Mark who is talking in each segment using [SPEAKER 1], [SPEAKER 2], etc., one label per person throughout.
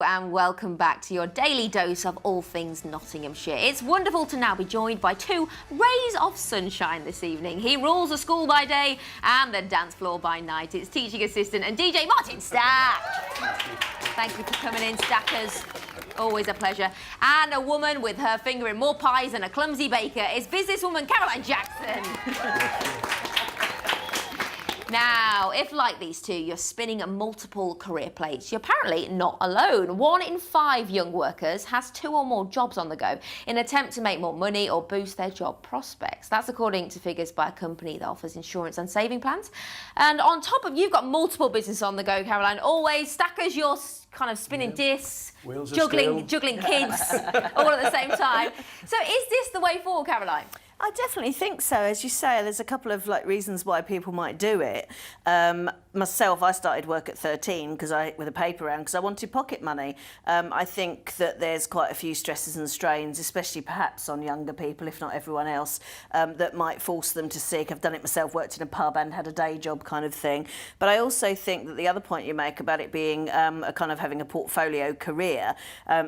[SPEAKER 1] And welcome back to your daily dose of all things Nottinghamshire. It's wonderful to now be joined by two rays of sunshine this evening. He rules the school by day and the dance floor by night. It's teaching assistant and DJ Martin Stack. Thank you for coming in, Stackers. Always a pleasure. And a woman with her finger in more pies than a clumsy baker is businesswoman Caroline Jackson. Now, if like these two, you're spinning multiple career plates, you're apparently not alone. 1 in 5 young workers has 2 or more jobs on the go in an attempt to make more money or boost their job prospects. That's according to figures by a company that offers insurance and saving plans. And on top of, you've got multiple businesses on the go, Caroline. Always, Stackers, you're kind of spinning discs, juggling kids, all at the same time. So is this the way forward, Caroline?
[SPEAKER 2] I definitely think so. As you say, there's a couple of reasons why people might do it. Myself, I started work at 13 with a paper round because I wanted pocket money. I think that there's quite a few stresses and strains, especially perhaps on younger people, if not everyone else, that might force them to seek. I've done it myself, worked in a pub and had a day job kind of thing. But I also think that the other point you make about it being a kind of having a portfolio career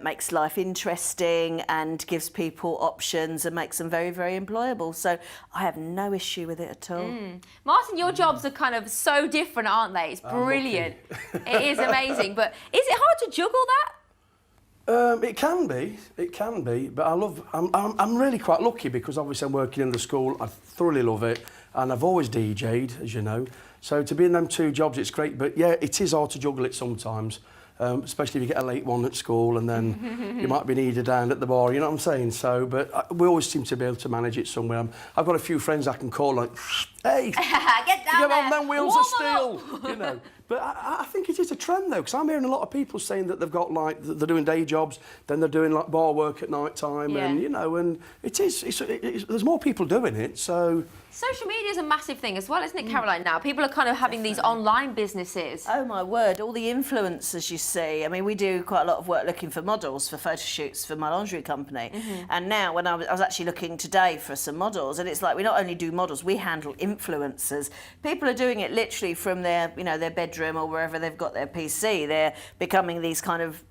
[SPEAKER 2] makes life interesting and gives people options and makes them very, very employable. So I have no issue with it at all.
[SPEAKER 1] Martin, your jobs are kind of so different, aren't they? It's brilliant. It is amazing. But is it hard to juggle that?
[SPEAKER 3] It can be, but I'm really quite lucky because obviously I'm working in the school. I thoroughly love it, and I've always DJ'd, as you know. So to be in them 2 jobs, it's great. But yeah, it is hard to juggle it sometimes. Especially if you get a late one at school and then you might be needed down at the bar, you know what I'm saying? So, but we always seem to be able to manage it somewhere. I've got a few friends I can call like, hey,
[SPEAKER 1] get down there.
[SPEAKER 3] On them wheels of steel, you know. But I think it is a trend though, because I'm hearing a lot of people saying that they've got they're doing day jobs, then they're doing bar work at night time, and you know, and there's more people doing it, so.
[SPEAKER 1] Social media is a massive thing as well, isn't it, Caroline, now? People are kind of having these online businesses.
[SPEAKER 2] Oh, my word. All the influencers you see. I mean, we do quite a lot of work looking for models for photo shoots for my lingerie company. And now, when I was actually looking today for some models, and it's like we not only do models, we handle influencers. People are doing it literally from their bedroom or wherever they've got their PC. They're becoming these kind of,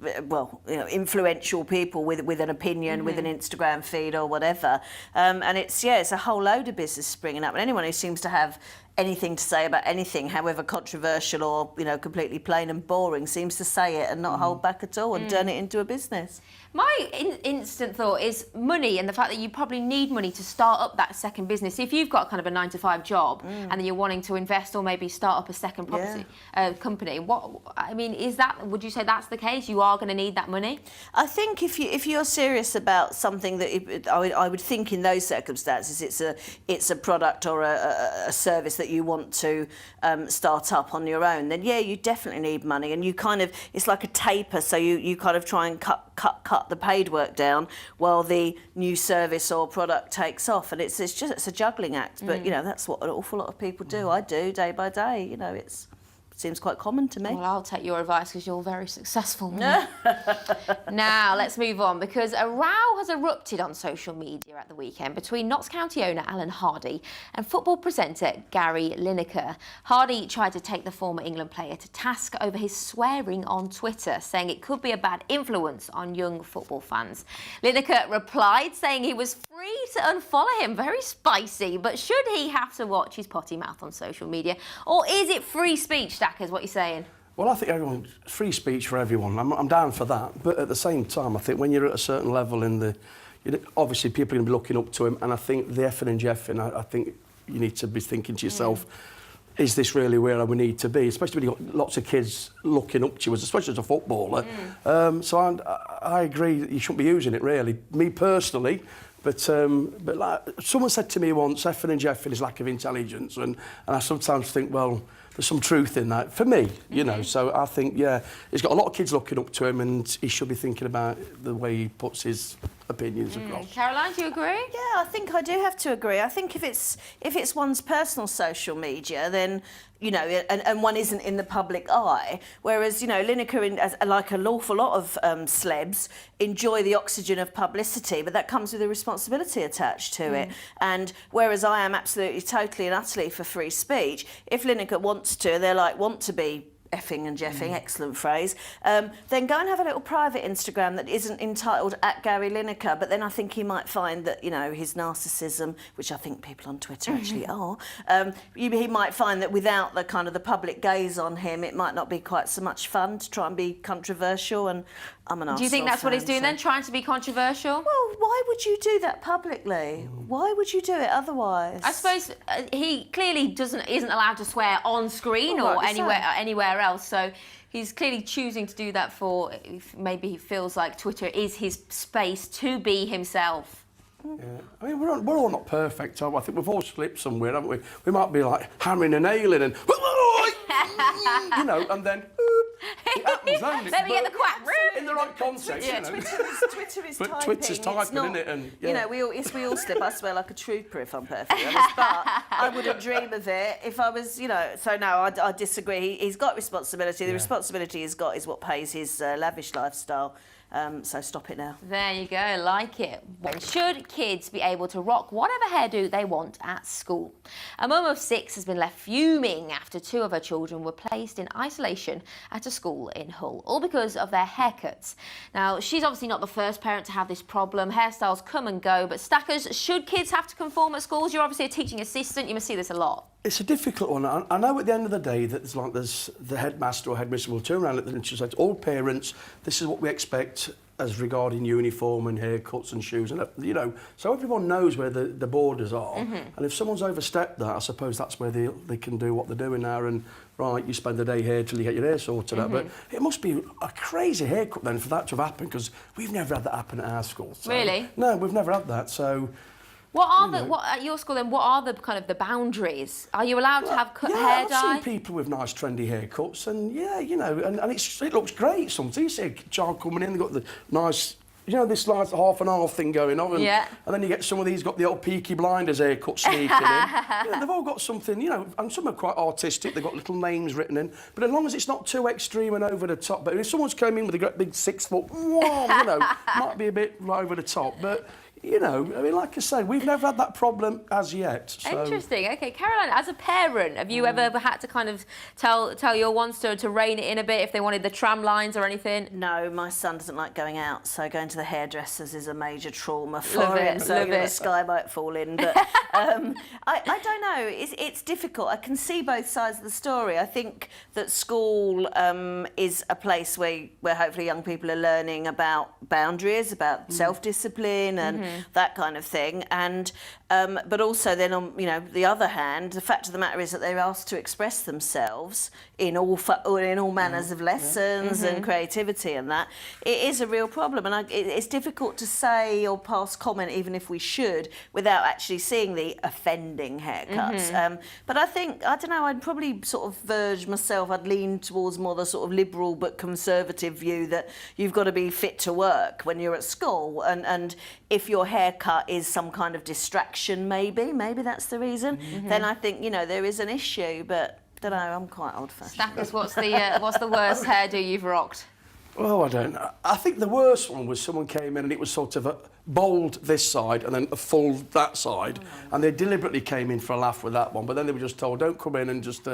[SPEAKER 2] influential people with an opinion, with an Instagram feed or whatever. And it's a whole load of business springing up, and anyone who seems to have anything to say about anything, however controversial or completely plain and boring, seems to say it and not hold back at all and turn it into a business.
[SPEAKER 1] My instant thought is money, and the fact that you probably need money to start up that second business. If you've got kind of a 9-to-5 job and then you're wanting to invest or maybe start up a second property company, would you say that's the case? You are going to need that money?
[SPEAKER 2] I think if you're serious about something that I would think in those circumstances it's a product or a service that you want to start up on your own, then you definitely need money, and it's like a taper, so you kind of try and cut the paid work down while the new service or product takes off, and it's a juggling act. But that's what an awful lot of people do. I do day by day. It seems quite common to me.
[SPEAKER 1] Well, I'll take your advice because you're very successful. Now, let's move on, because a row has erupted on social media at the weekend between Notts County owner Alan Hardy and football presenter Gary Lineker. Hardy tried to take the former England player to task over his swearing on Twitter, saying it could be a bad influence on young football fans. Lineker replied, saying he was free to unfollow him. Very spicy, but should he have to watch his potty mouth on social media? Or is it free speech, Stackers, what you're saying?
[SPEAKER 3] Well, I think free speech for everyone. I'm down for that. But at the same time, I think when you're at a certain level obviously people are going to be looking up to him, and I think the effing and jeffing, I think you need to be thinking to yourself, is this really where we need to be? Especially when you've got lots of kids looking up to you, especially as a footballer. So I agree that you shouldn't be using it, really. Me personally, but like someone said to me once, effing and jeffing is lack of intelligence, and I sometimes think, well, there's some truth in that for me, you know. So I think, he's got a lot of kids looking up to him, and he should be thinking about the way he puts his opinions across.
[SPEAKER 1] Caroline, do you agree?
[SPEAKER 2] Yeah, I think I do have to agree. I think if it's one's personal social media, then and one isn't in the public eye. Whereas Lineker, like an awful lot of celebs, enjoy the oxygen of publicity, but that comes with a responsibility attached to it. And whereas I am absolutely, totally, and utterly for free speech, if Lineker wants to, want to be effing and jeffing, excellent phrase, then go and have a little private Instagram that isn't entitled @GaryLineker, but then I think he might find that, you know, his narcissism, which I think people on Twitter actually are, he might find that without the kind of the public gaze on him, it might not be quite so much fun to try and be controversial, and I'm an arsehole.
[SPEAKER 1] Do you think that's what he's doing then, trying to be controversial?
[SPEAKER 2] Well, why would you do that publicly? Why would you do it otherwise?
[SPEAKER 1] I suppose he clearly isn't allowed to swear on screen or anywhere else, so he's clearly choosing to do that for, maybe he feels like Twitter is his space to be himself.
[SPEAKER 3] Yeah. I mean, we're all not perfect, are we? I think we've all slipped somewhere, haven't we? We might be like hammering a nail in and, you know, and then it happens, doesn't it?
[SPEAKER 1] Let me get the quack.
[SPEAKER 3] In the right context,
[SPEAKER 2] yeah,
[SPEAKER 3] you know.
[SPEAKER 2] Twitter is
[SPEAKER 3] But
[SPEAKER 2] typing.
[SPEAKER 3] Twitter's typing, isn't it? And, yeah.
[SPEAKER 2] You know, we all slip. I swear like a trooper, if I'm perfectly honest. But I wouldn't dream of it if I was, you know. So no, I disagree. He's got responsibility. The responsibility he's got is what pays his lavish lifestyle. So stop it now.
[SPEAKER 1] There you go, like it. Should kids be able to rock whatever hairdo they want at school? A mum of 6 has been left fuming after 2 of her children were placed in isolation at a school in Hull, all because of their haircuts. Now, she's obviously not the first parent to have this problem. Hairstyles come and go, but Stackers, should kids have to conform at schools? You're obviously a teaching assistant, you must see this a lot.
[SPEAKER 3] It's a difficult one. I know at the end of the day that there's the headmaster or headmistress will turn around and she'll say to all parents, this is what we expect as regarding uniform and haircuts and shoes, and you know, so everyone knows where the borders are. And if someone's overstepped that, I suppose that's where they can do what they're doing now. And right, you spend the day here till you get your hair sorted out. But it must be a crazy haircut then for that to have happened, because we've never had that happen at our school. So,
[SPEAKER 1] really?
[SPEAKER 3] No, we've never had that. So.
[SPEAKER 1] What at your school then? What are the kind of the boundaries? Are you allowed to have hair dye?
[SPEAKER 3] I've seen people with nice trendy haircuts, and yeah, you know, and it looks great. Sometimes you see a child coming in, they've got the nice, you know, this like half and half thing going on, and then you get some of these got the old Peaky Blinders haircut sneaking in. You know, they've all got something, you know, and some are quite artistic. They've got little names written in, but as long as it's not too extreme and over the top. But if someone's come in with a great big 6 foot, you know, might be a bit over the top, but. You know, I mean, like I say, we've never had that problem as yet. So.
[SPEAKER 1] Interesting. Okay, Caroline, as a parent, have you ever had to kind of tell your ones to rein it in a bit if they wanted the tram lines or anything?
[SPEAKER 2] No, my son doesn't like going out, so going to the hairdressers is a major trauma for him. So the sky might fall in. But I don't know. It's difficult. I can see both sides of the story. I think that school is a place where hopefully young people are learning about boundaries, about self-discipline and that kind of thing, and but also then on the other hand, the fact of the matter is that they're asked to express themselves in all manners of lessons and creativity, and that it is a real problem, and it's difficult to say or pass comment, even if we should, without actually seeing the offending haircuts. But I think, I don't know, I'd probably sort of verge myself, I'd lean towards more the sort of liberal but conservative view that you've got to be fit to work when you're at school, and if your haircut is some kind of distraction, maybe that's the reason, then I think, there is an issue, but I don't know, I'm quite old-fashioned.
[SPEAKER 1] Stackers, what's the worst hairdo you've rocked?
[SPEAKER 3] Oh, I don't know. I think the worst one was someone came in and it was sort of a bold this side and then a full that side, and they deliberately came in for a laugh with that one, but then they were just told, don't come in and just...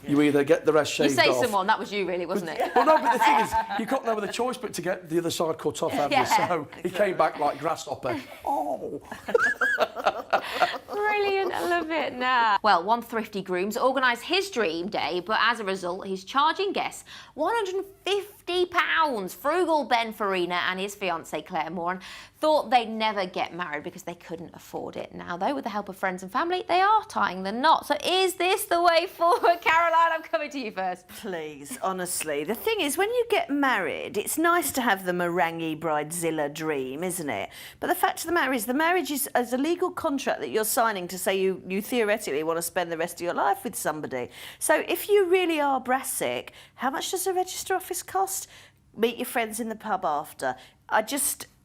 [SPEAKER 3] You either get the rest shaved off...
[SPEAKER 1] You say someone, that was you really, wasn't it?
[SPEAKER 3] Well, no, but the thing is, you got no other choice but to get the other side cut off, have you? So he came back like grasshopper. Oh!
[SPEAKER 1] Brilliant, I love it. Nah. Well, one thrifty groom's organised his dream day, but as a result, he's charging guests £150. Frugal Ben Farina and his fiancée Claire Moran thought they'd never get married because they couldn't afford it. Now, though, with the help of friends and family, they are tying the knot. So is this the way forward? Caroline, I'm coming to you first.
[SPEAKER 2] Please, honestly. The thing is, when you get married, it's nice to have the meringue bridezilla dream, isn't it? But the fact of the matter is, the marriage is a legal contract that you're signing to say you theoretically want to spend the rest of your life with somebody. So if you really are brassic, how much does a register office cost? Meet your friends in the pub after.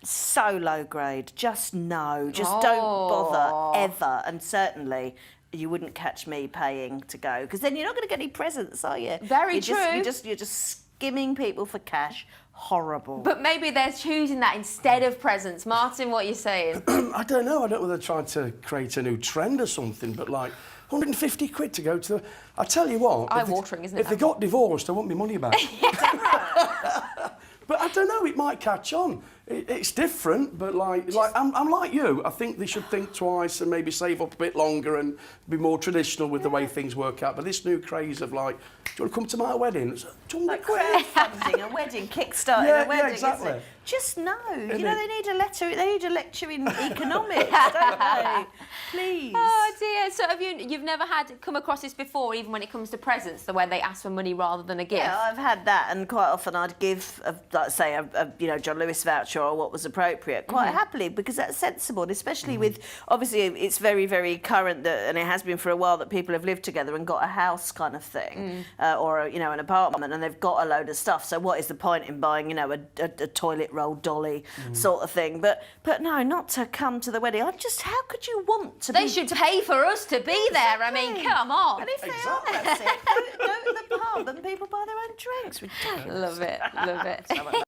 [SPEAKER 2] So low grade. Just no. Just don't bother ever. And certainly you wouldn't catch me paying to go, because then you're not going to get any presents, are you?
[SPEAKER 1] Very true.
[SPEAKER 2] You're just skimming people for cash. Horrible.
[SPEAKER 1] But maybe they're choosing that instead of presents. Martin, what are you saying?
[SPEAKER 3] I don't know. I don't know whether they're trying to create a new trend or something, but like, 150 quid to go to... I tell you what...
[SPEAKER 1] Eye-watering, isn't it?
[SPEAKER 3] If they got divorced, I want my money back. But I don't know, it might catch on. It's different, but I'm like you. I think they should think twice and maybe save up a bit longer and be more traditional with the way things work out. But this new craze of like, do you want to come to my wedding? It's 200 quid.
[SPEAKER 2] Crowdfunding a wedding, kickstarting a wedding.
[SPEAKER 3] Yeah, exactly.
[SPEAKER 2] Isn't it? Just no. You know, they need a lecture in economics, don't they? Please.
[SPEAKER 1] Oh dear. So have you've never come across this before, even when it comes to presents, the way they ask for money rather than a gift?
[SPEAKER 2] Yeah, I've had that, and quite often I'd give, like say, a John Lewis voucher or what was appropriate, quite happily, because that's sensible, and especially with, obviously, it's very, very current, and it has been for a while, that people have lived together and got a house kind of thing, or an apartment, and they've got a load of stuff. So what is the point in buying, a toilet roll dolly sort of thing? But no, not to come to the wedding. How could you want to?
[SPEAKER 1] They should pay for us to be there. I mean, come on.
[SPEAKER 2] And if they are that sick, go to the pub and people buy their own drinks. Ridiculous.
[SPEAKER 1] Love it.